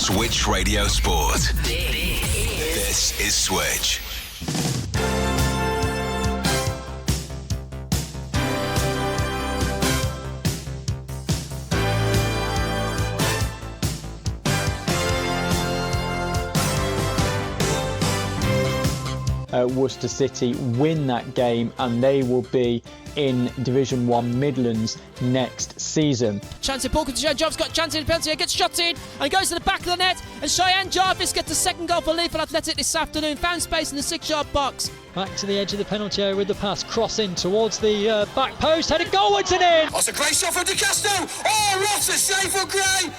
Switch Radio Sport. This is Switch. Worcester City win that game and they will be in Division 1 Midlands next season. Chance in Paul Job's got chance in the penalty, gets shot in and goes to the back of the net, and Cheyenne Jarvis gets the second goal for Leaford Athletic this afternoon, found space in the 6-yard box. Back to the edge of the penalty area with the pass, cross in towards the back post, headed goalwards and in! That's a great shot from De Castro! Oh, what a save for Gray!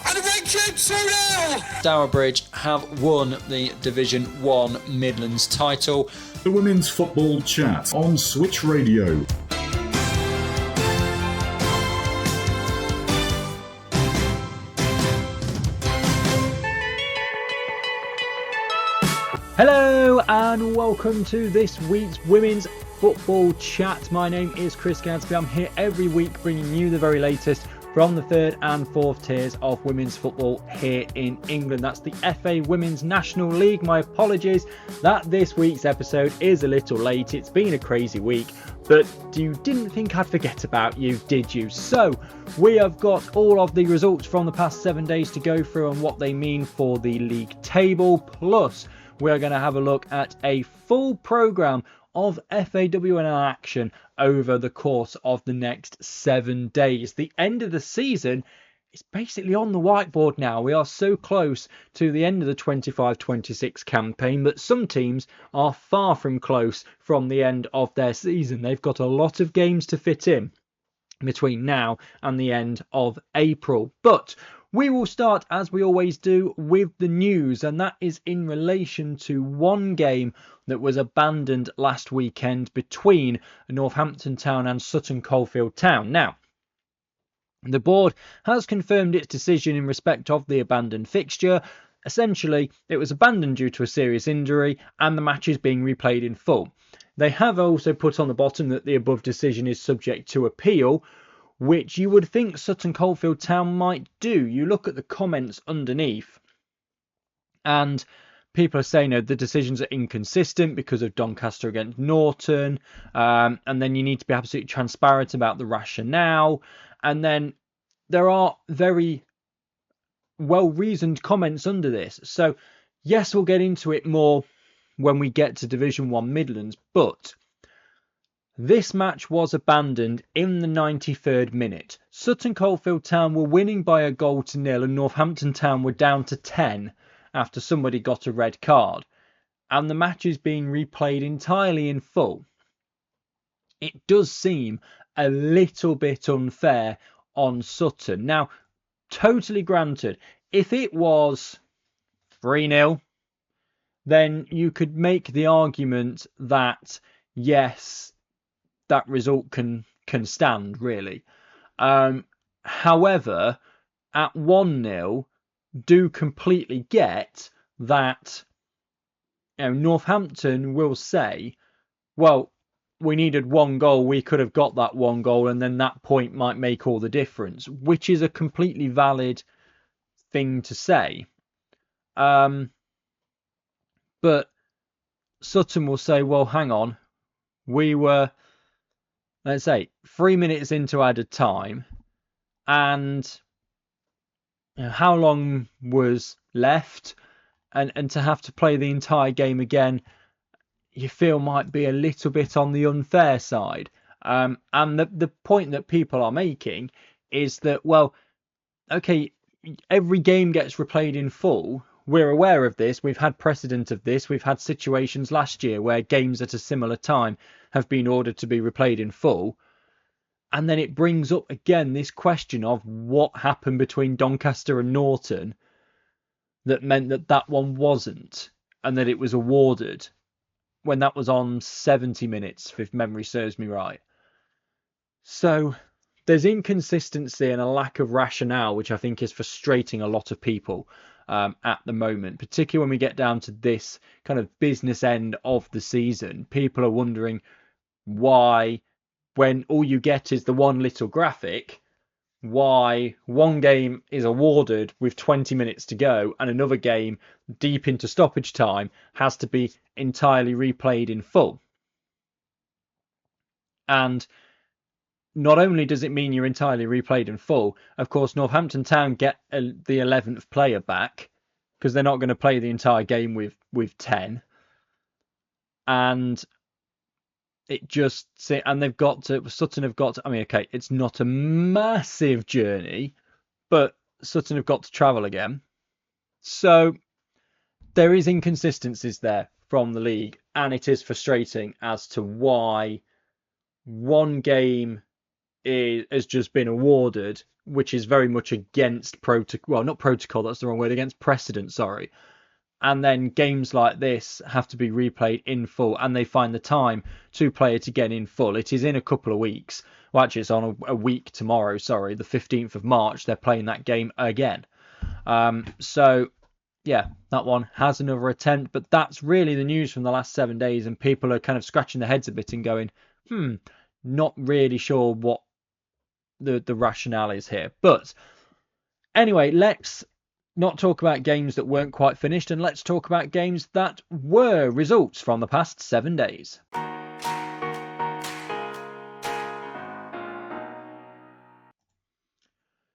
And the Red Cube 2-0! Stourbridge have won the Division 1 Midlands title. The Women's Football Chat on Switch Radio. Hello and welcome to this week's Women's Football Chat. My name is Chris Gadsby. I'm here every week bringing you the very latest from the third and fourth tiers of women's football here in England. That's the FA Women's National League. My apologies that this week's episode is a little late. It's been a crazy week, but you didn't think I'd forget about you, did you? So we have got all of the results from the past 7 days to go through and what they mean for the league table. Plus, we're going to have a look at a full programme of FAWNL action over the course of the next 7 days. The end of the season is basically on the whiteboard now. We are so close to the end of the 25-26 campaign, but some teams are far from close from the end of their season. They've got a lot of games to fit in between now and the end of April. But we will start, as we always do, with the news, and that is in relation to one game that was abandoned last weekend between Northampton Town and Sutton Coldfield Town. Now, the board has confirmed its decision in respect of the abandoned fixture. Essentially, it was abandoned due to a serious injury and the match is being replayed in full. They have also put on the bottom that the above decision is subject to appeal, which you would think Sutton Coldfield Town might do. You look at the comments underneath and people are saying the decisions are inconsistent because of Doncaster against Norton, and then you need to be absolutely transparent about the rationale. And then there are very well-reasoned comments under this. So yes, we'll get into it more when we get to Division 1 Midlands, but this match was abandoned in the 93rd minute. Sutton Coldfield Town were winning by 1-0 and Northampton Town were down to 10 after somebody got a red card. And the match is being replayed entirely in full. It does seem a little bit unfair on Sutton. Now, totally granted, if it was 3-0, then you could make the argument that, yes, that result can stand, really. However, at 1-0, do completely get that Northampton will say, well, we needed one goal, we could have got that one goal, and then that point might make all the difference, which is a completely valid thing to say. But Sutton will say, well, hang on, we were, let's say, 3 minutes into added time, and how long was left, and to have to play the entire game again, you feel might be a little bit on the unfair side. And the point that people are making is that, well, okay, every game gets replayed in full. We're aware of this. We've had precedent of this. We've had situations last year where games at a similar time have been ordered to be replayed in full. And then it brings up again this question of what happened between Doncaster and Norton that meant that that one wasn't, and that it was awarded when that was on 70 minutes, if memory serves me right. So there's inconsistency and a lack of rationale, which I think is frustrating a lot of people at the moment, particularly when we get down to this kind of business end of the season. People are wondering why, when all you get is the one little graphic, why one game is awarded with 20 minutes to go and another game deep into stoppage time has to be entirely replayed in full. And not only does it mean you're entirely replayed in full, of course, Northampton Town get the 11th player back because they're not going to play the entire game with 10. And it just, and they've got to, Sutton have got to, I mean, okay, it's not a massive journey, but Sutton have got to travel again. So there is inconsistencies there from the league, and it is frustrating as to why one game has just been awarded, which is very much against protocol. Well, not protocol, that's the wrong word, against precedent, sorry. And then games like this have to be replayed in full, and they find the time to play it again in full. It is in a couple of weeks. Well, actually, it's on a week tomorrow, sorry, the 15th of March. They're playing that game again. So, yeah, that one has another attempt, but that's really the news from the last 7 days, and people are kind of scratching their heads a bit and going, not really sure what the rationale is here. But anyway, let's not talk about games that weren't quite finished, and let's talk about games that were results from the past 7 days.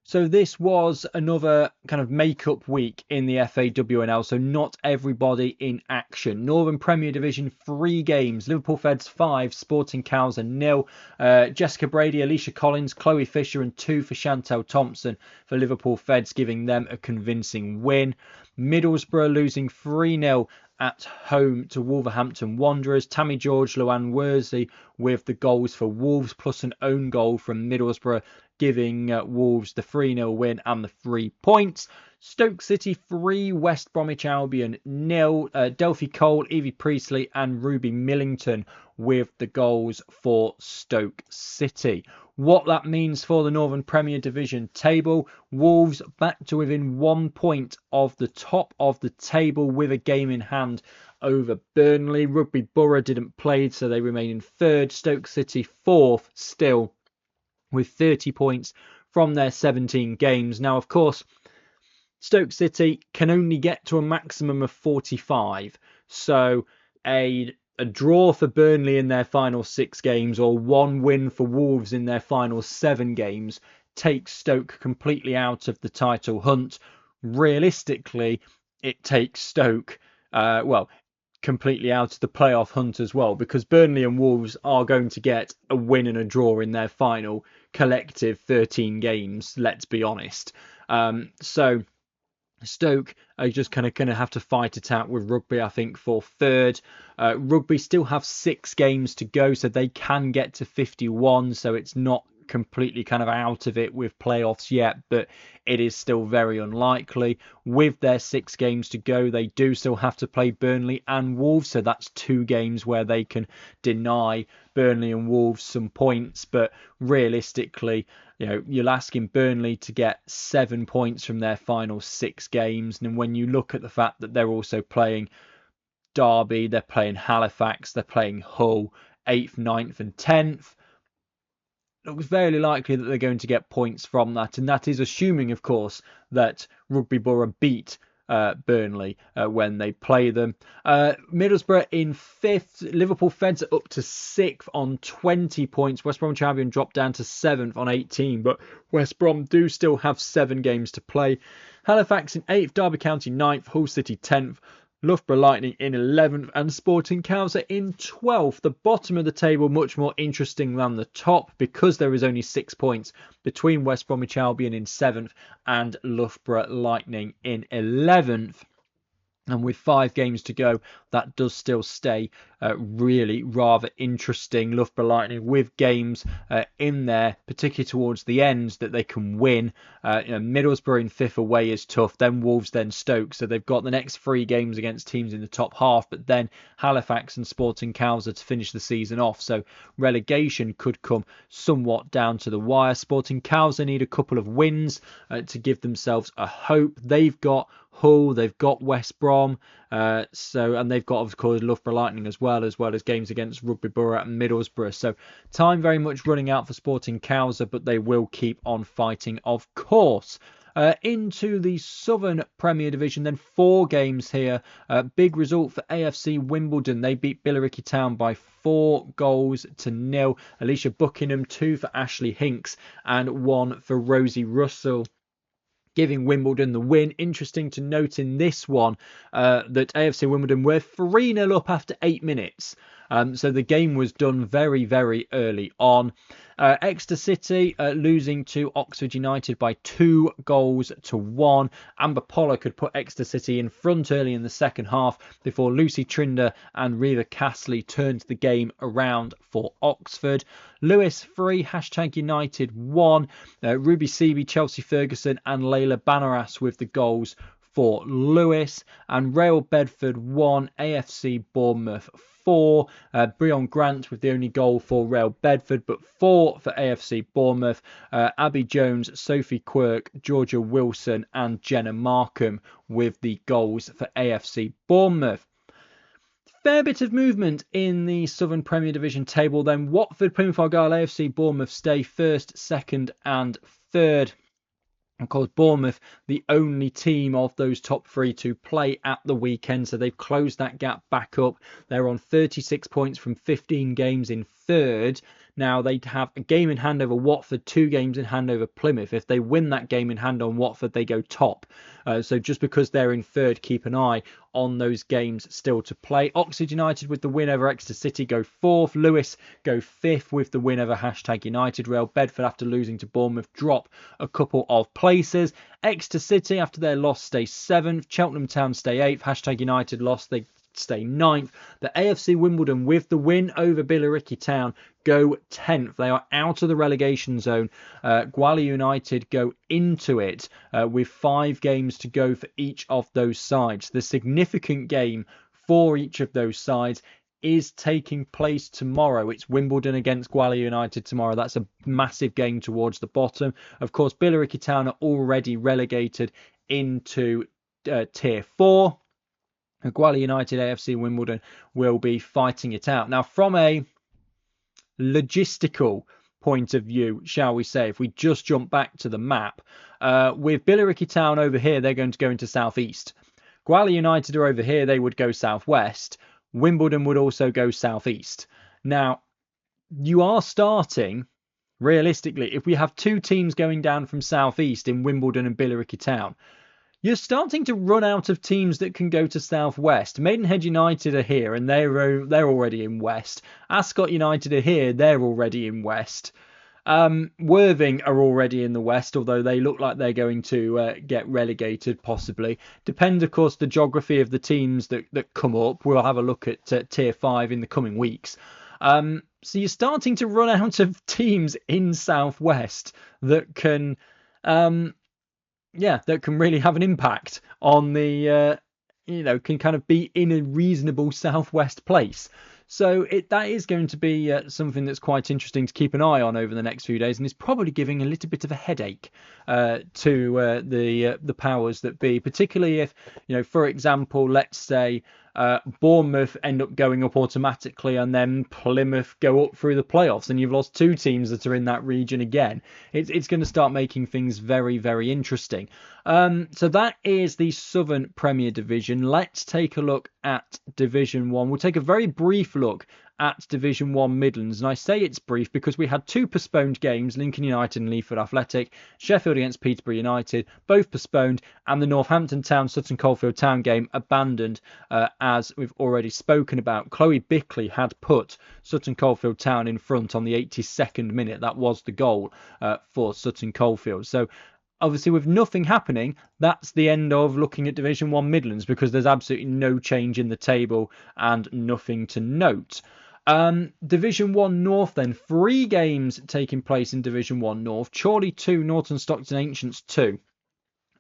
So this was another kind of make-up week in the FAWNL, so not everybody in action. Northern Premier Division, 3 games. Liverpool Feds 5, Sporting Cows 0. Jessica Brady, Alicia Collins, Chloe Fisher and 2 for Chantel Thompson for Liverpool Feds, giving them a convincing win. Middlesbrough losing 3-0 at home to Wolverhampton Wanderers. Tammy George, Luann Worsley with the goals for Wolves, plus an own goal from Middlesbrough, giving Wolves the 3-0 win and the 3 points. Stoke City 3, West Bromwich Albion 0. Delphi Cole, Evie Priestley and Ruby Millington with the goals for Stoke City. What that means for the Northern Premier Division table: Wolves back to within 1 point of the top of the table with a game in hand over Burnley. Rugby Borough didn't play, so they remain in 3rd. Stoke City 4th still with 30 points from their 17 games. Now, of course, Stoke City can only get to a maximum of 45. So a draw for Burnley in their final 6 games, or 1 win for Wolves in their final 7 games, takes Stoke completely out of the title hunt. Realistically, it takes Stoke, completely out of the playoff hunt as well, because Burnley and Wolves are going to get a win and a draw in their final collective 13 games, let's be honest. So Stoke are just kind of going to have to fight it out with Rugby, I think, for 3rd. Rugby still have 6 games to go, so they can get to 51, so it's not completely kind of out of it with playoffs yet, but it is still very unlikely. With their 6 games to go, they do still have to play Burnley and Wolves, so that's 2 games where they can deny Burnley and Wolves some points. But realistically, you're asking Burnley to get 7 points from their final 6 games, and when you look at the fact that they're also playing Derby, they're playing Halifax, they're playing Hull 8th, 9th and 10th, it looks very likely that they're going to get points from that, and that is assuming, of course, that Rugby Borough beat Burnley when they play them. Middlesbrough in 5th. Liverpool Feds are up to 6th on 20 points. West Bromwich Albion dropped down to 7th on 18, but West Brom do still have 7 games to play. Halifax in 8th, Derby County 9th, Hull City 10th, Loughborough Lightning in 11th and Sporting Cows are in 12th. The bottom of the table much more interesting than the top, because there is only 6 points between West Bromwich Albion in 7th and Loughborough Lightning in 11th. And with 5 games to go, that does still stay really rather interesting. Loughborough Lightning with games in there, particularly towards the end, that they can win. Middlesbrough in 5th away is tough. Then Wolves, then Stoke. So they've got the next 3 games against teams in the top half. But then Halifax and Sporting Cows are to finish the season off. So relegation could come somewhat down to the wire. Sporting Cows need a couple of wins to give themselves a hope. They've got Hull, they've got West Brom, and they've got, of course, Loughborough Lightning as well as games against Rugby Borough and Middlesbrough. So time very much running out for Sporting Cowser, but they will keep on fighting, of course. Into the Southern Premier Division, then 4 games here. Big result for AFC Wimbledon. They beat Billericay Town by 4-0. Alicia Buckingham, 2 for Ashley Hinks, and 1 for Rosie Russell, giving Wimbledon the win. Interesting to note in this one that AFC Wimbledon were 3-0 up after 8 minutes. So the game was done very, very early on. Exeter City losing to Oxford United by 2-1. Amber Pollock had put Exeter City in front early in the second half before Lucy Trinder and Reva Castley turned the game around for Oxford. Lewis 3, #United 1. Ruby Seaby, Chelsea Ferguson and Layla Banaras with the goals for Lewis. And Rail Bedford 1, AFC Bournemouth 4. Breon Grant with the only goal for Rail Bedford, but 4 for AFC Bournemouth. Abby Jones, Sophie Quirk, Georgia Wilson and Jenna Markham with the goals for AFC Bournemouth. Fair bit of movement in the Southern Premier Division table then. Watford, Plymouth Argyle, AFC Bournemouth stay first, second and third. Of course, Bournemouth, the only team of those top 3 to play at the weekend, so they've closed that gap back up. They're on 36 points from 15 games in third. Now, they'd have a game in hand over Watford, 2 games in hand over Plymouth. If they win that game in hand on Watford, they go top. So just because they're in third, keep an eye on those games still to play. Oxford United with the win over Exeter City go 4th. Lewis go 5th with the win over #United Rail. Bedford, after losing to Bournemouth, drop a couple of places. Exeter City, after their loss, stay 7th. Cheltenham Town stay 8th. #United lost, they stay 9th. The AFC Wimbledon with the win over Billericay Town go 10th. They are out of the relegation zone. Gwalior United go into it with 5 games to go for each of those sides. The significant game for each of those sides is taking place tomorrow. It's Wimbledon against Gwalior United tomorrow. That's a massive game towards the bottom. Of course, Billericay Town are already relegated into Tier 4. Gwalior United, AFC Wimbledon will be fighting it out. Now, from a logistical point of view, shall we say, if we just jump back to the map, with Billericay Town over here, they're going to go into southeast. Gwalior United are over here, they would go southwest. Wimbledon would also go southeast. Now, you are starting, realistically, if we have 2 teams going down from southeast in Wimbledon and Billericay Town, you're starting to run out of teams that can go to southwest. Maidenhead United are here and they're already in west. Ascot United are here, they're already in west. Worthing are already in the west, although they look like they're going to get relegated possibly. Depends, of course, the geography of the teams that come up. We'll have a look at Tier 5 in the coming weeks. So you're starting to run out of teams in southwest that can that can really have an impact on the, can kind of be in a reasonable southwest place. So that is going to be something that's quite interesting to keep an eye on over the next few days, and is probably giving a little bit of a headache to the powers that be, particularly if, for example, let's say Bournemouth end up going up automatically and then Plymouth go up through the playoffs and you've lost 2 teams that are in that region again. It's going to start making things very, very interesting. So that is the Southern Premier Division. Let's take a look at Division 1. We'll take a very brief look at Division 1 Midlands, and I say it's brief because we had 2 postponed games, Lincoln United and Leaford Athletic, Sheffield against Peterborough United, both postponed, and the Northampton Town Sutton Coldfield Town game abandoned, as we've already spoken about. Chloe Bickley had put Sutton Coldfield Town in front on the 82nd minute. That was the goal for Sutton Coldfield. So obviously, with nothing happening, that's the end of looking at Division 1 Midlands, because there's absolutely no change in the table and nothing to note. Division 1 North then, 3 games taking place in Division 1 North. Chorley 2, Norton Stockton Ancients 2.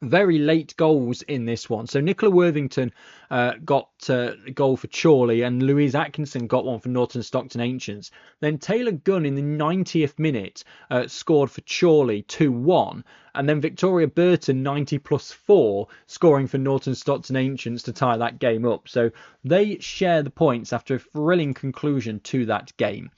very late goals in this one. So Nicola Worthington got a goal for Chorley, and Louise Atkinson got one for Norton Stockton Ancients. Then Taylor Gunn in the 90th minute scored for Chorley 2-1. And then Victoria Burton 90+4 scoring for Norton Stockton Ancients to tie that game up. So they share the points after a thrilling conclusion to that game.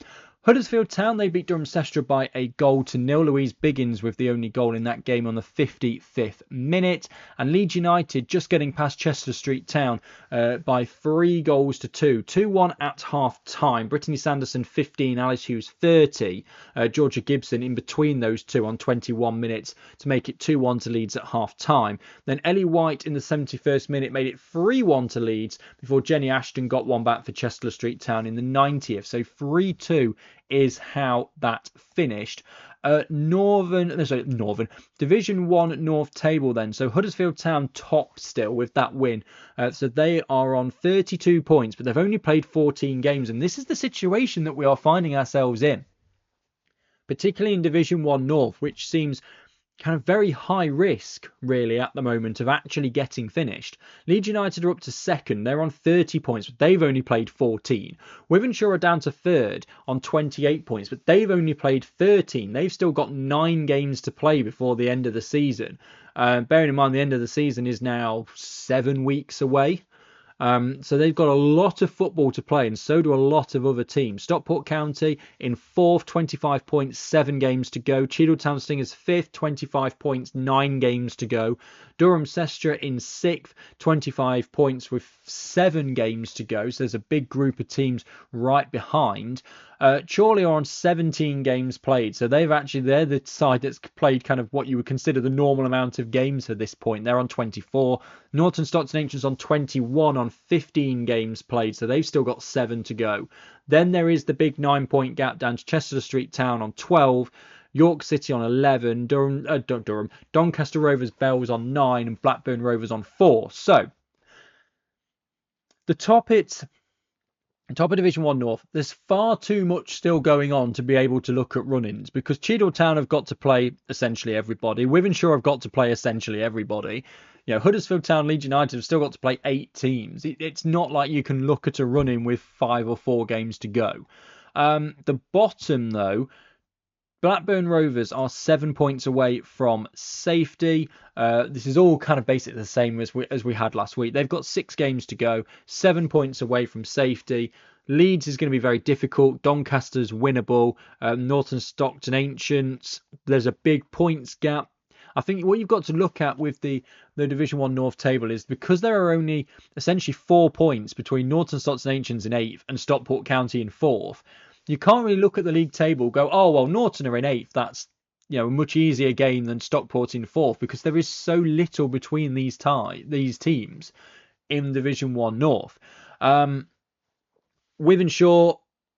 Huddersfield Town, they beat Durham-Sestra by a 0-0. Louise Biggins with the only goal in that game on the 55th minute. And Leeds United just getting past Chester Street Town by 3-2. 2-1 at half-time. Brittany Sanderson 15, Alice Hughes 30. Georgia Gibson in between those two on 21 minutes to make it 2-1 to Leeds at half-time. Then Ellie White in the 71st minute made it 3-1 to Leeds before Jenny Ashton got one back for Chester Street Town in the 90th. So 3-2 is how that finished. Division 1 North table then. So Huddersfield Town top still with that win. So they are on 32 points, but they've only played 14 games. And this is the situation that we are finding ourselves in, particularly in Division 1 North, which seems kind of very high risk, really, at the moment of actually getting finished. Leeds United are up to second. They're on 30 points, but they've only played 14. Wythenshawe are down to third on 28 points, but they've only played 13. They've still got 9 games to play before the end of the season. Bearing in mind the end of the season is now 7 weeks away. So they've got a lot of football to play, and so do a lot of other teams. Stockport County in 4th, 25 points, 7 games to go. Cheadletown Stingers 5th, 25 points, 9 games to go. Durham-Sestra in 6th, 25 points with 7 games to go. So there's a big group of teams right behind. Chorley are on 17 games played, so they're the side that's played kind of what you would consider the normal amount of games at this point. They're on 24. Norton Stockton Ancients on 21 on 15 games played, so they've still got 7 to go. Then there is the big 9-point gap down to Chester Street Town on 12. York City on 11, Doncaster Rovers Bells on 9, and Blackburn Rovers on 4. So the top of Division 1 North, there's far too much still going on to be able to look at run-ins, because Cheadletown have got to play essentially everybody. Wythenshawe have got to play essentially everybody. You know, Huddersfield Town, Leeds United have still got to play 8 teams. It's not like you can look at a run-in with 5 or 4 games to go. The bottom, though, Blackburn Rovers are 7 points away from safety. This is all kind of basically the same as we had last week. They've got 6 games to go, 7 points away from safety. Leeds is going to be very difficult. Doncaster's winnable. Norton Stockton Ancients, there's a big points gap. I think what you've got to look at with the Division 1 North table is, because there are only essentially 4 points between Norton Stockton Ancients in 8th and Stockport County in 4th, you can't really look at the league table, go, oh, well, Norton are in 8th. That's, you know, a much easier game than Stockport in 4th, because there is so little between these teams in Division 1 North. Wythenshawe,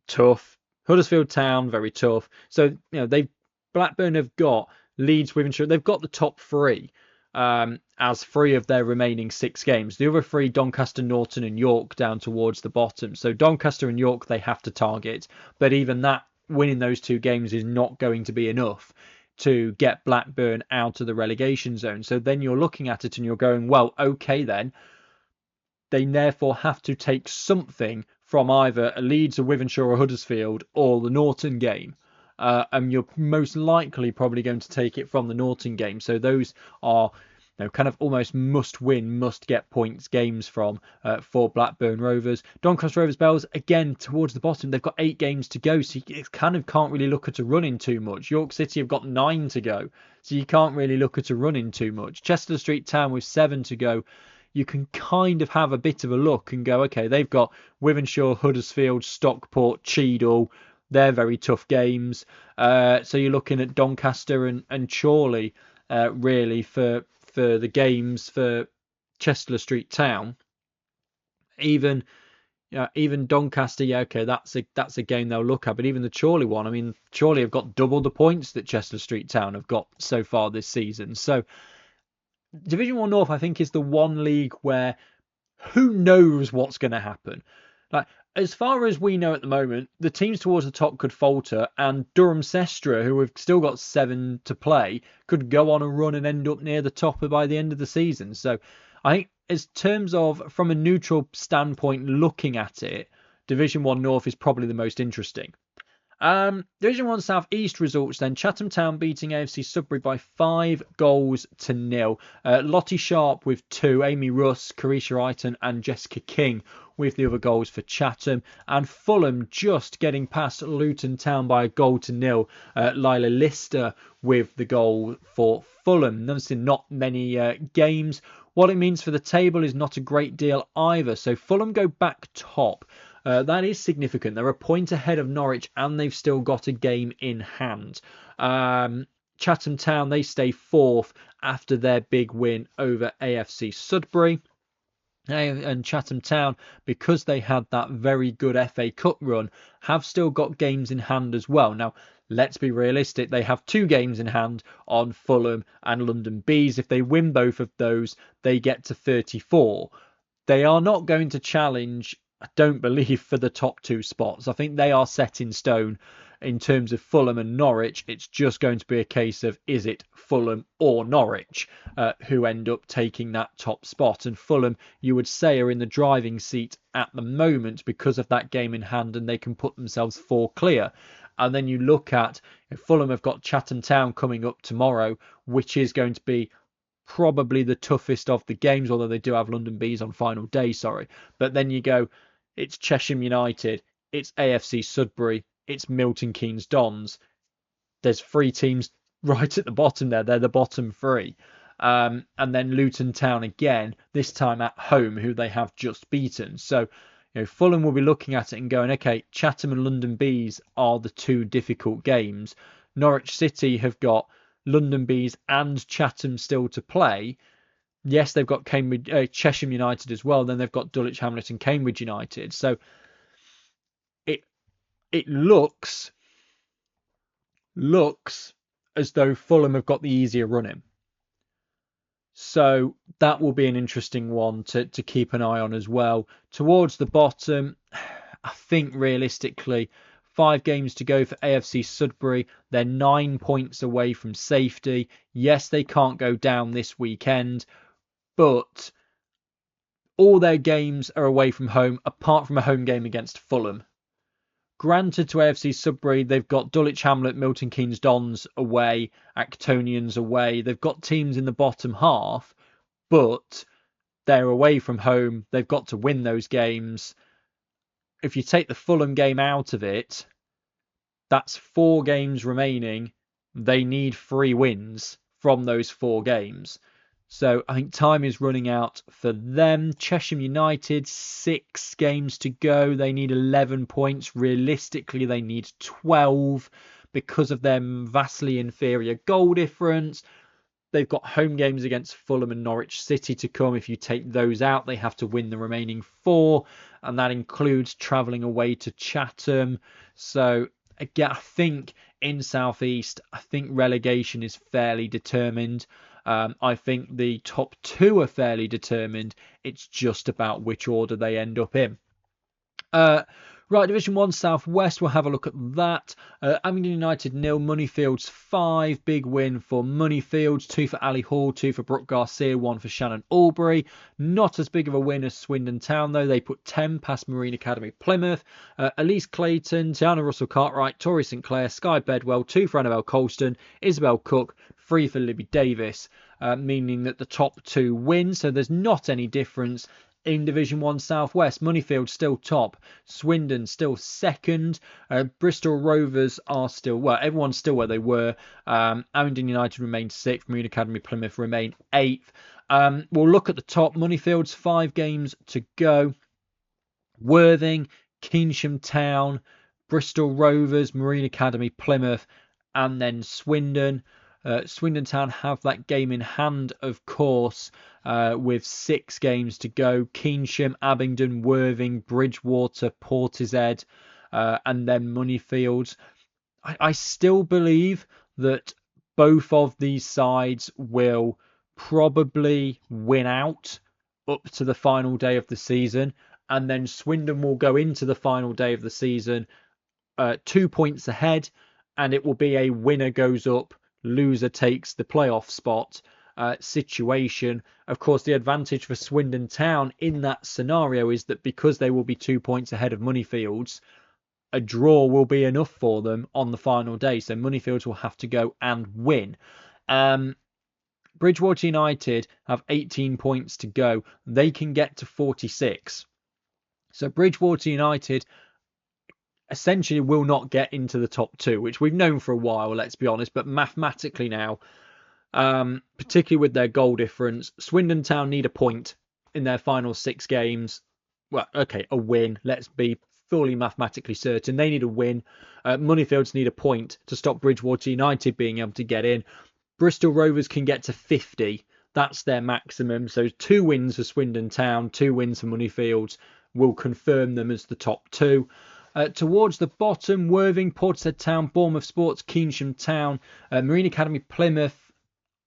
tough. Huddersfield Town, very tough. So, you know, Blackburn have got Leeds, Wythenshawe. They've got the top 3 as 3 of their remaining 6 games. The other 3, Doncaster, Norton and York, down towards the bottom. So Doncaster and York they have to target, but even that, winning those 2 games is not going to be enough to get Blackburn out of the relegation zone. So then you're looking at it and you're going, well, okay then, they therefore have to take something from either a Leeds, a Wythenshawe or Huddersfield, or the Norton game. And you're most likely probably going to take it from the Norton game. So those are, you know, kind of almost must-win, must-get points games for Blackburn Rovers. Doncaster Rovers Bells, again, towards the bottom. They've got 8 games to go, so you kind of can't really look at a run-in too much. York City have got 9 to go, so you can't really look at a run-in too much. Chester Street Town with 7 to go. You can kind of have a bit of a look and go, okay, they've got Wythenshawe, Huddersfield, Stockport, Cheadle. They're very tough games. So you're looking at Doncaster and Chorley, really, for the games for Chester Street Town. Even Doncaster, yeah, okay, that's a game they'll look at. But even the Chorley one, I mean, Chorley have got double the points that Chester Street Town have got so far this season. So Division 1 North, I think, is the one league where who knows what's going to happen. Like, as far as we know at the moment, the teams towards the top could falter, and Durham Sestra, who have still got 7 to play, could go on a run and end up near the top by the end of the season. So I think, as terms of, from a neutral standpoint looking at it, Division 1 North is probably the most interesting. Division 1 South East results then. Chatham Town beating AFC Sudbury by 5-0. Lottie Sharp with 2, Amy Russ, Carisha Eiton and Jessica King with the other goals for Chatham. And Fulham just getting past Luton Town by 1-0. Lila Lister with the goal for Fulham. Noticing not many games. What it means for the table is not a great deal either. So Fulham go back top. That is significant. They're a point ahead of Norwich and they've still got a game in hand. Chatham Town, they stay 4th after their big win over AFC Sudbury. And Chatham Town, because they had that very good FA Cup run, have still got games in hand as well. Now, let's be realistic. They have 2 games in hand on Fulham and London Bees. If they win both of those, they get to 34. They are not going to challenge, I don't believe, for the top 2 spots. I think they are set in stone in terms of Fulham and Norwich. It's just going to be a case of, is it Fulham or Norwich who end up taking that top spot? And Fulham, you would say, are in the driving seat at the moment because of that game in hand, and they can put themselves 4 clear. And then you look at, Fulham have got Chatham Town coming up tomorrow, which is going to be probably the toughest of the games, although they do have London Bees on final day, But then you go, it's Chesham United, it's AFC Sudbury, it's Milton Keynes Dons. There's 3 teams right at the bottom there. They're the bottom 3. And then Luton Town again, this time at home, who they have just beaten. So, Fulham will be looking at it and going, okay, Chatham and London Bees are the 2 difficult games. Norwich City have got London Bees and Chatham still to play. Yes, they've got Chesham United as well. Then they've got Dulwich Hamlet and Cambridge United. So it looks as though Fulham have got the easier running. So that will be an interesting one to keep an eye on as well. Towards the bottom, I think realistically, 5 games to go for AFC Sudbury. They're 9 points away from safety. Yes, they can't go down this weekend, but all their games are away from home, apart from a home game against Fulham. Granted, to AFC Sudbury, they've got Dulwich Hamlet, Milton Keynes Dons away, Actonians away. They've got teams in the bottom half, but they're away from home. They've got to win those games. If you take the Fulham game out of it, that's 4 games remaining. They need 3 wins from those 4 games. So I think time is running out for them. Chesham United, 6 games to go. They need 11 points. Realistically, they need 12 because of their vastly inferior goal difference. They've got home games against Fulham and Norwich City to come. If you take those out, they have to win the remaining 4. And that includes travelling away to Chatham. So again, I think in South East, I think relegation is fairly determined. I think the top 2 are fairly determined. It's just about which order they end up in. Right, Division 1 South West, we'll have a look at that. Abingdon United 0, Moneyfields 5. Big win for Moneyfields. 2 for Ali Hall, 2 for Brooke Garcia, 1 for Shannon Albury. Not as big of a win as Swindon Town, though. They put 10 past Marine Academy Plymouth. Elise Clayton, Tiana Russell Cartwright, Tori Sinclair, Sky Bedwell, 2 for Annabelle Colston, Isabel Cook, 3 for Libby Davis, meaning that the top 2 win. So there's not any difference. In Division 1 South West, Moneyfield still top, Swindon still second, Bristol Rovers are still, well, everyone's still where they were. Abingdon United remain 6th, Marine Academy Plymouth remain 8th. We'll look at the top. Moneyfield's 5 games to go. Worthing, Keynsham Town, Bristol Rovers, Marine Academy Plymouth, and then Swindon. Swindon Town have that game in hand, of course, with 6 games to go. Keynsham, Abingdon, Worthing, Bridgewater, Portishead, and then Moneyfields. I still believe that both of these sides will probably win out up to the final day of the season. and then Swindon will go into the final day of the season 2 points ahead, and it will be a winner goes up, loser takes the playoff spot situation. Of course, the advantage for Swindon Town in that scenario is that because they will be 2 points ahead of Moneyfields, a draw will be enough for them on the final day. So Moneyfields will have to go and win. Bridgewater United have 18 points to go. They can get to 46. So Bridgewater United essentially will not get into the top 2, which we've known for a while, let's be honest. But mathematically now, particularly with their goal difference, Swindon Town need a point in their final 6 games. Well, okay, a win. Let's be fully mathematically certain. They need a win. Moneyfields need a point to stop Bridgewater United being able to get in. Bristol Rovers can get to 50. That's their maximum. So 2 wins for Swindon Town, 2 wins for Moneyfields will confirm them as the top 2. Towards the bottom, Worthing, Portishead Town, Bournemouth Sports, Keynsham Town, Marine Academy, Plymouth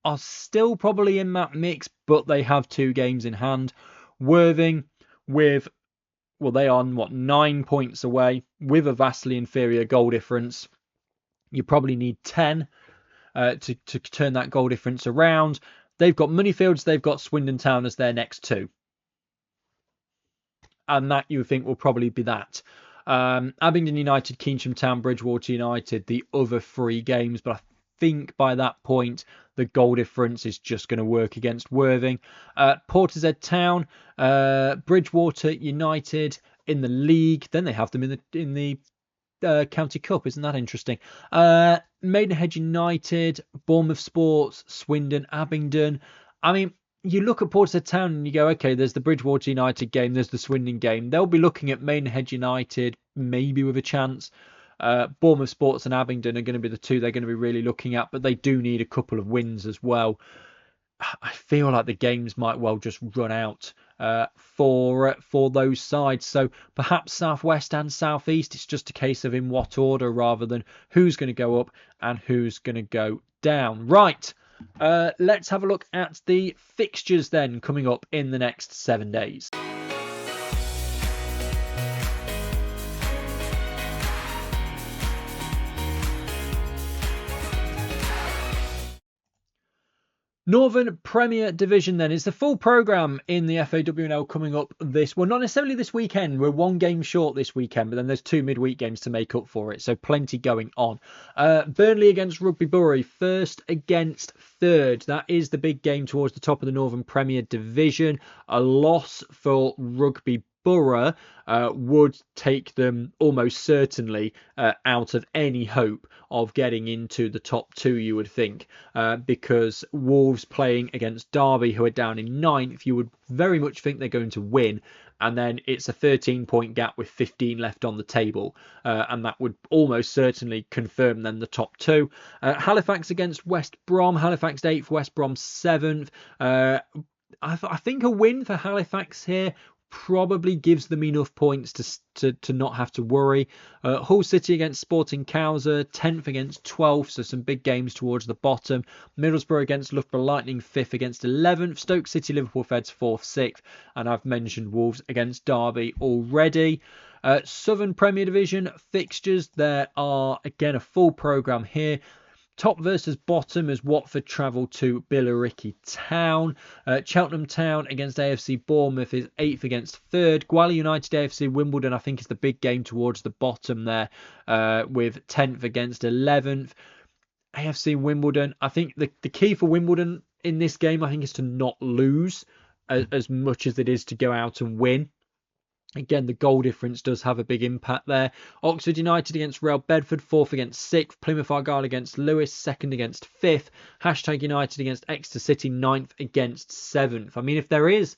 are still probably in that mix, but they have 2 games in hand. Worthing they are 9 points away with a vastly inferior goal difference. You probably need 10 to turn that goal difference around. They've got Moneyfields, they've got Swindon Town as their next 2. And that you think will probably be that. Abingdon United, Keynsham Town, Bridgewater United, the other 3 games, but I think by that point the goal difference is just going to work against Worthing. Portishead Town, Bridgewater United in the league, then they have them in the County Cup. Isn't that interesting? Maidenhead United, Bournemouth Sports, Swindon, Abingdon. I mean, you look at Portishead Town and you go, okay, there's the Bridgewater United game, there's the Swindon game. They'll be looking at Maidenhead United maybe with a chance. Bournemouth Sports and Abingdon are going to be the 2 they're going to be really looking at, but they do need a couple of wins as well. I feel like the games might well just run out for those sides. So perhaps Southwest and Southeast, it's just a case of in what order rather than who's going to go up and who's going to go down. Right. Let's have a look at the fixtures then coming up in the next 7 days. Northern Premier Division then is the full programme in the FAWNL coming up not necessarily this weekend. We're 1 game short this weekend, but then there's 2 midweek games to make up for it. So plenty going on. Burnley against Rugby Borough, 1st against 3rd. That is the big game towards the top of the Northern Premier Division. A loss for Rugby Borough would take them almost certainly out of any hope of getting into the top 2, you would think, because Wolves playing against Derby, who are down in 9th, you would very much think they're going to win, and then it's a 13-point gap with 15 left on the table, and that would almost certainly confirm then the top 2. Halifax against West Brom, Halifax 8th, West Brom 7th. I think a win for Halifax here probably gives them enough points to not have to worry. Hull City against Sporting Cowser, 10th against 12th, so some big games towards the bottom. Middlesbrough against Loughborough Lightning, 5th against 11th. Stoke City, Liverpool Feds, 4th, 6th. And I've mentioned Wolves against Derby already. Southern Premier Division fixtures, there are again a full programme here. Top versus bottom as Watford travel to Billericay Town. Cheltenham Town against AFC Bournemouth is 8th against 3rd. Gwalior United AFC Wimbledon, I think, is the big game towards the bottom there, with 10th against 11th. AFC Wimbledon, I think the key for Wimbledon in this game, I think, is to not lose as much as it is to go out and win. Again, the goal difference does have a big impact there. Oxford United against Real Bedford, 4th against 6th. Plymouth Argyle against Lewis, 2nd against 5th. Hashtag United against Exeter City, 9th against 7th. I mean, if there is,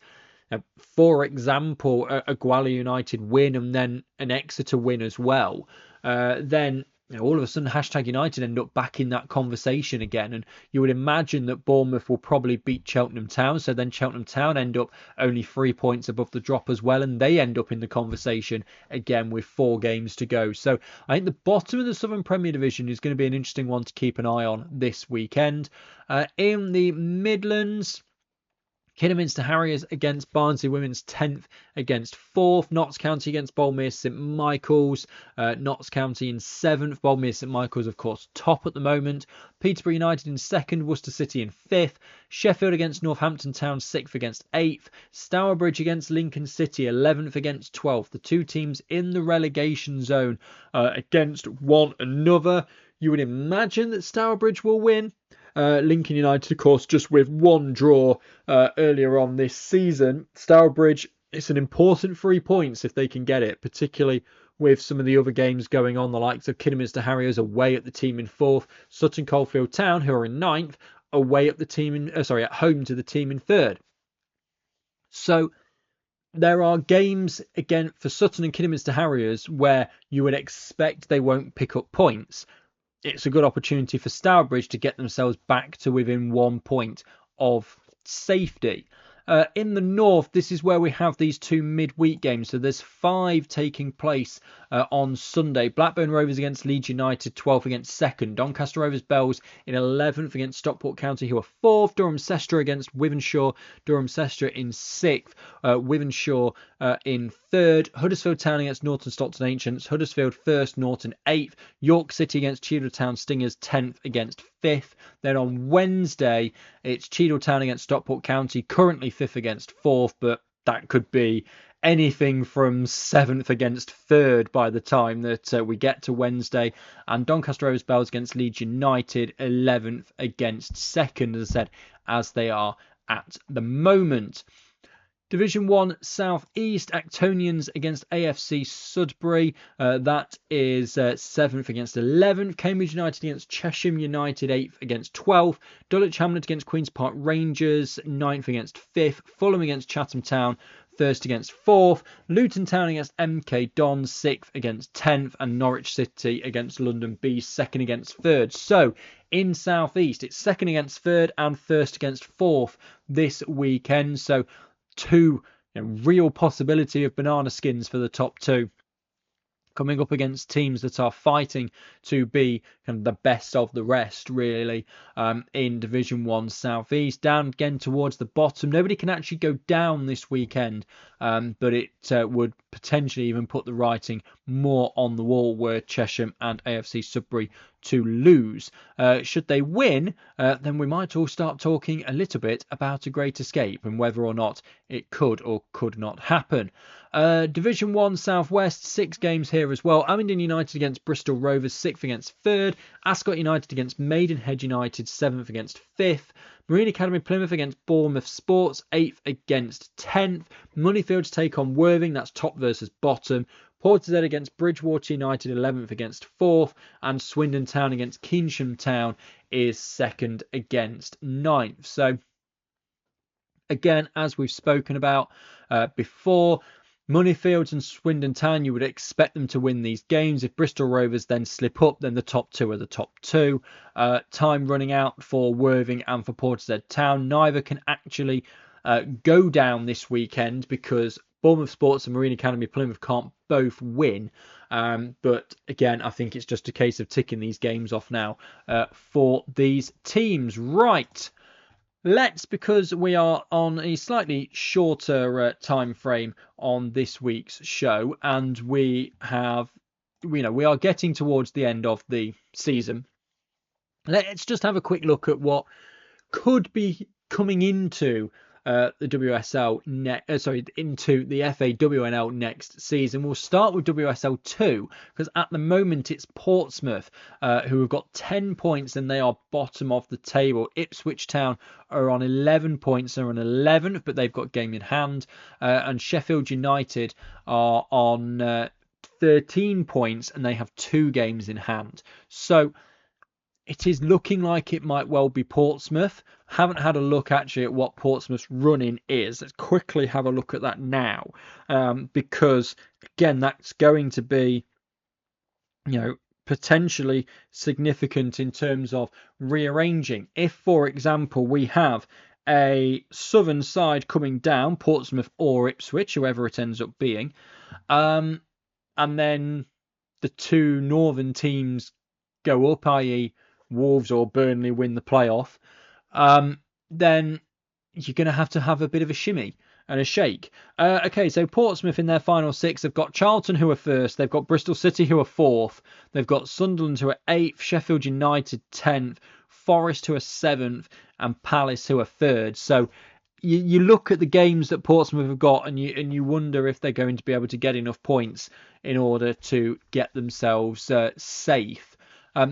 for example, a Gwalior United win and then an Exeter win as well, then all of a sudden Hashtag United end up back in that conversation again, and you would imagine that Bournemouth will probably beat Cheltenham Town, so then Cheltenham Town end up only 3 points above the drop as well, and they end up in the conversation again with 4 games to go. So I think the bottom of the Southern Premier Division is going to be an interesting one to keep an eye on this weekend. In the Midlands, Kidderminster Harriers against Barnsley Women's 10th against 4th. Notts County against Boldmere St Michael's. Notts County in 7th. Boldmere St Michael's, of course, top at the moment. Peterborough United in 2nd. Worcester City in 5th. Sheffield against Northampton Town 6th against 8th. Stourbridge against Lincoln City 11th against 12th. The two teams in the relegation zone against one another. You would imagine that Stourbridge will win. Lincoln United, of course, just with one draw earlier on this season. Stourbridge, it's an important 3 points if they can get it, particularly with some of the other games going on, the likes of Kidderminster Harriers away at the team in 4th, Sutton Coldfield Town, who are in 9th, away at the team in at home to the team in 3rd. So there are games again for Sutton and Kidderminster Harriers where you would expect they won't pick up points. It's a good opportunity for Stourbridge to get themselves back to within 1 point of safety. In the north, this is where we have these two midweek games. So there's 5 taking place on Sunday. Blackburn Rovers against Leeds United, 12th against 2nd. Doncaster Rovers Bells in 11th against Stockport County, who are 4th. Durham Cestra against Wivenshaw. Durham Cestra in 6th. Wivenshaw in 3rd. Huddersfield Town against Norton Stockton Ancients. Huddersfield 1st, Norton 8th. York City against Cheadle Town Stingers, 10th against 5th. Then on Wednesday, it's Cheadle Town against Stockport County, currently 5th against 4th, but that could be anything from 7th against 3rd by the time that we get to Wednesday. And Doncaster Rovers Bells against Leeds United, 11th against 2nd, as I said, as they are at the moment. Division 1 South East, Actonians against AFC Sudbury. That is 7th against 11th. Cambridge United against Chesham United, 8th against 12th. Dulwich Hamlet against Queen's Park Rangers, 9th against 5th. Fulham against Chatham Town, 1st against 4th. Luton Town against MK Dons, 6th against 10th. And Norwich City against London Bees, 2nd against 3rd. So in South East, it's 2nd against 3rd and 1st against 4th this weekend. So two real possibility of banana skins for the top 2 coming up against teams that are fighting to be kind of the best of the rest, really, in Division 1 South East. Down again towards the bottom. Nobody can actually go down this weekend, but it would potentially even put the writing more on the wall were Chesham and AFC Sudbury to lose. Should they win, then we might all start talking a little bit about a Great Escape and whether or not it could or could not happen. Division 1 South West, 6 games here as well. Abingdon United against Bristol Rovers, 6th against 3rd. Ascot United against Maidenhead United, 7th against 5th. Marine Academy Plymouth against Bournemouth Sports, 8th against 10th. Moneyfields take on Worthing, that's top versus bottom. Portishead against Bridgewater United, 11th against 4th. And Swindon Town against Keynsham Town is 2nd against 9th. So, again, as we've spoken about before, Moneyfields and Swindon Town, you would expect them to win these games. If Bristol Rovers then slip up, then the top 2 are the top 2. Time running out for Worthing and for Portishead Town. Neither can actually go down this weekend because Bournemouth Sports and Marine Academy Plymouth can't both win. But again, I think it's just a case of ticking these games off now for these teams. Right. Because we are on a slightly shorter time frame on this week's show, and we are getting towards the end of the season. Let's just have a quick look at what could be coming into the WSL into the FAWNL next season. We'll start with WSL 2 because at the moment it's Portsmouth who have got 10 points and they are bottom of the table. Ipswich Town are on 11 points. They're on 11th, but they've got game in hand. And Sheffield United are on 13 points and they have 2 games in hand. So it is looking like it might well be Portsmouth. Haven't had a look actually at what Portsmouth's running is. Let's quickly have a look at that now. Because again, that's going to be, potentially significant in terms of rearranging. If, for example, we have a southern side coming down, Portsmouth or Ipswich, whoever it ends up being, and then the 2 northern teams go up, i.e. Wolves or Burnley win the playoff, then you're going to have a bit of a shimmy and a shake. Okay, so Portsmouth in their final 6, they've got Charlton, who are first. They've got Bristol City, who are fourth. They've got Sunderland, who are 8th. Sheffield United, 10th. Forest, who are 7th. And Palace, who are 3rd. So you look at the games that Portsmouth have got, and you wonder if they're going to be able to get enough points in order to get themselves safe.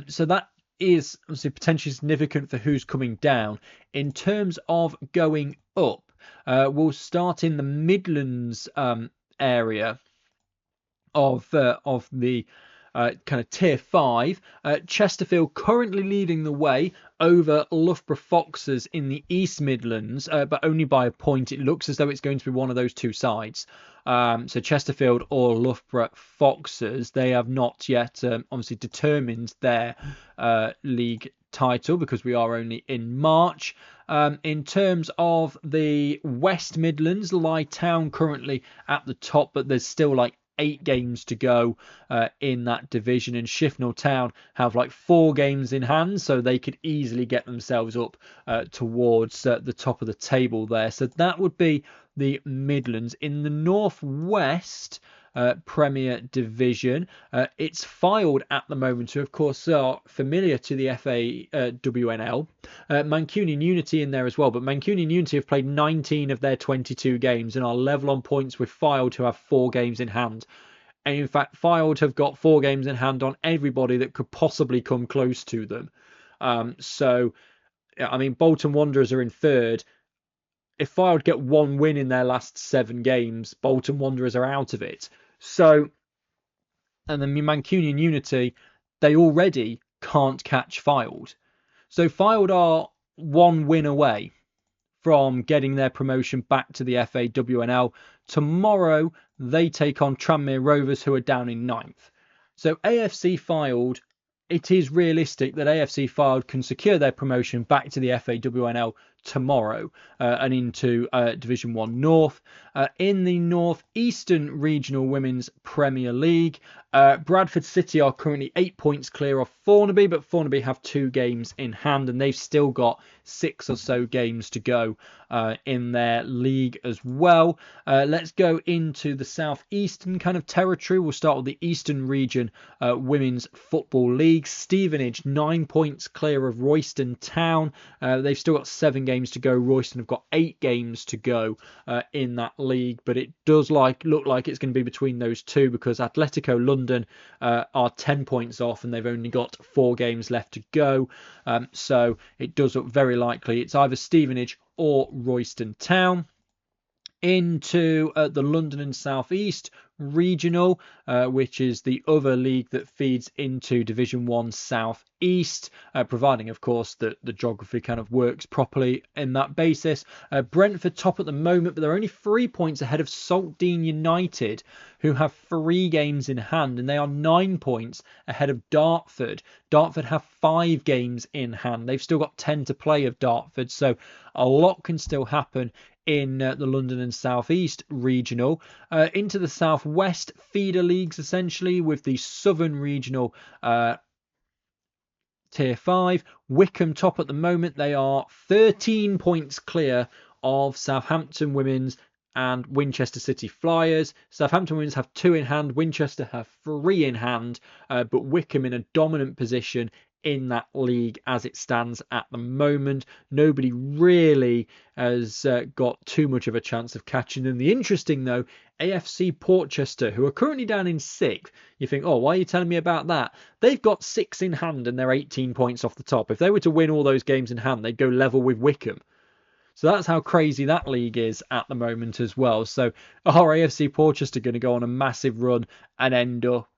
So that is obviously potentially significant for who's coming down. In terms of going up, we'll start in the Midlands area of the kind of tier 5. Chesterfield currently leading the way over Loughborough Foxes in the East Midlands, but only by a point. It looks as though it's going to be one of those two sides. So Chesterfield or Loughborough Foxes, they have not yet obviously determined their league title because we are only in March. In terms of the West Midlands, Lie Town currently at the top, but there's still like 8 games to go in that division, and Shifnal Town have like 4 games in hand, so they could easily get themselves up towards the top of the table there. So that would be the Midlands. In the Northwest Premier Division, it's FAWNL at the moment, who of course are familiar to the FAWNL. Mancunian Unity in there as well, but Mancunian Unity have played 19 of their 22 games and are level on points with FAWNL, who have 4 games in hand. And in fact, FAWNL have got 4 games in hand on everybody that could possibly come close to them. So, I mean, Bolton Wanderers are in 3rd. If FAWNL get 1 win in their last 7 games, Bolton Wanderers are out of it. So, and then Mancunian Unity, they already can't catch FAWNL. So FAWNL are 1 win away from getting their promotion back to the FAWNL. Tomorrow, they take on Tranmere Rovers, who are down in 9th. So AFC FAWNL, it is realistic that AFC FAWNL can secure their promotion back to the FAWNL tomorrow and into Division 1 North. In the North Eastern Regional Women's Premier League, Bradford City are currently 8 points clear of Thornaby, but Thornaby have 2 games in hand and they've still got 6 or so games to go in their league as well. Let's go into the southeastern kind of territory. We'll start with the Eastern Region Women's Football League. Stevenage 9 points clear of Royston Town. They've still got 7 games to go. Royston have got 8 games to go in that league, but it does look like it's going to be between those two because Atletico London are 10 points off and they've only got 4 games left to go. So it does look very likely it's either Stevenage or Royston Town. Into the London and South East Regional, which is the other league that feeds into Division 1 South East, providing of course that the geography kind of works properly in that basis. Brentford top at the moment, but they're only 3 points ahead of Saltdean United, who have 3 games in hand, and they are 9 points ahead of Dartford. Dartford have 5 games in hand. They've still got 10 to play of Dartford, so a lot can still happen in the London and South East Regional. Into the South West feeder leagues, essentially, with the Southern Regional Tier 5. Wickham top at the moment. They are 13 points clear of Southampton Women's and Winchester City Flyers. Southampton Women's have 2 in hand. Winchester have 3 in hand. But Wickham in a dominant position in that league as it stands at the moment. Nobody really has got too much of a chance of catching them. The interesting though, AFC Portchester, who are currently down in 6th. You think, oh, why are you telling me about that? They've got 6 in hand and they're 18 points off the top. If they were to win all those games in hand, they'd go level with Wickham. So that's how crazy that league is at the moment as well. So are AFC Portchester going to go on a massive run and end up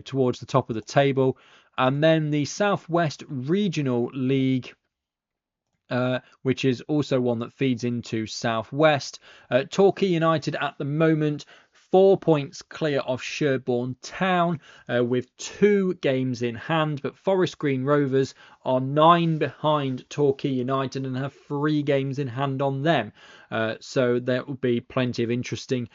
towards the top of the table? And then the Southwest Regional League, which is also one that feeds into Southwest. Torquay United at the moment 4 points clear of Sherborne Town with 2 games in hand, but Forest Green Rovers are 9 behind Torquay United and have 3 games in hand on them. So there will be plenty of interesting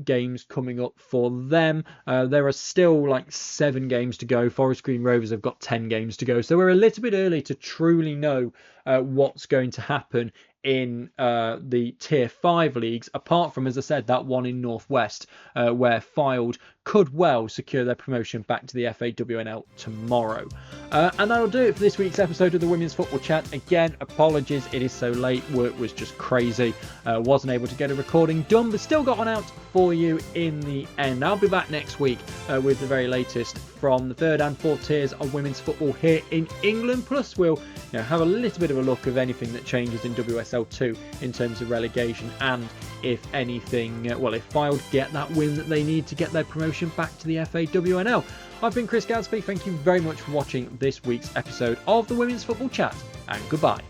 games coming up for them. There are still like 7 games to go. Forest Green Rovers have got 10 games to go. So we're a little bit early to truly know what's going to happen in the Tier 5 leagues, apart from, as I said, that one in Northwest, where FAWNL could well secure their promotion back to the FAWNL tomorrow. And that'll do it for this week's episode of the Women's Football Chat. Again, apologies, it is so late. Work was just crazy. Wasn't able to get a recording done, but still got one out for you in the end. I'll be back next week with the very latest from the 3rd and 4th tiers of women's football here in England. Plus, we'll have a little bit of a look of anything that changes in WSL2 in terms of relegation, and if anything, if FAWNL get that win that they need to get their promotion back to the FAWNL. I've been Chris Gadsby. Thank you very much for watching this week's episode of the Women's Football Chat, and goodbye.